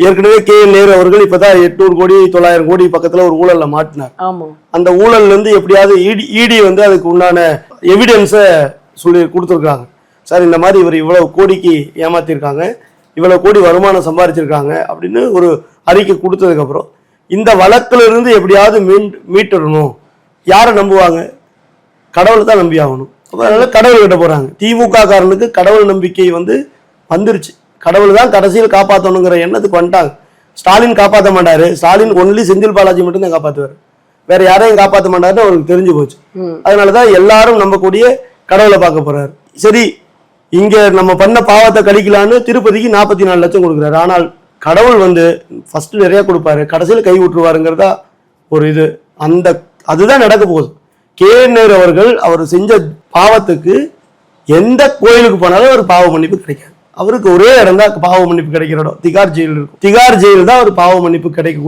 ஏற்கனவே நேரு அவர்கள் இப்பதான் 800 கோடி 900 கோடி பக்கத்துல ஒரு ஊழல்ல மாட்டினார். அந்த ஊழல்ல இருந்து எப்படியாவது இடி வந்து அதுக்கு உண்டான எவிடன்ஸை சொல்லி கொடுத்துருக்காங்க. சார் இந்த மாதிரி இவர் இவ்வளவு கோடிக்கு ஏமாத்திருக்காங்க, இவ்வளவு கோடி வருமானம் சம்பாதிச்சிருக்காங்க அப்படின்னு ஒரு அறிக்கை கொடுத்ததுக்கு அப்புறம் இந்த வழக்குல இருந்து எப்படியாவது மீட்டுறணும். யாரை நம்புவாங்க? கடவுளை தான் நம்பி ஆகணும். அதனால கடவுள் கிட்ட போறாங்க. திமுக காரனுக்கு கடவுள் நம்பிக்கை வந்துருச்சு. கடவுள் தான் கடைசியில் காப்பாற்றணுங்கிற எண்ணத்துக்கு வந்துட்டாங்க. ஸ்டாலின் காப்பாற்ற மாட்டாரு. ஸ்டாலின் ஒன்லி செந்தில் பாலாஜி மட்டும் தான் காப்பாற்றுவாரு, வேற யாரையும் காப்பாற்ற மாட்டாருன்னு அவருக்கு தெரிஞ்சு போச்சு. அதனாலதான் எல்லாரும் நம்பக்கூடிய கடவுளை பார்க்க போறாரு. சரி, இங்க நம்ம பண்ண பாவத்தை கழிக்கலான்னு திருப்பதிக்கு 44 லட்சம் கொடுக்குறாரு. ஆனால் கடவுள் ஃபர்ஸ்ட் நிறைய கொடுப்பாரு, கடைசியில் கை விட்டுருவாருங்கிறதா ஒரு இது. அதுதான் நடக்க போகுது. நேரு அவர்கள் அவர் செஞ்ச பாவத்துக்கு எந்த கோயிலுக்கு போனாலும் ஒரு பாவ மன்னிப்பு கிடைக்காது. அவருக்கு ஒரே இடம் தான் பாவ மன்னிப்பு கிடைக்கிற இடம், திகார் ஜெயில் இருக்கும். திகார் ஜெயில் தான் ஒரு பாவ மன்னிப்பு கிடைக்கக்கூடிய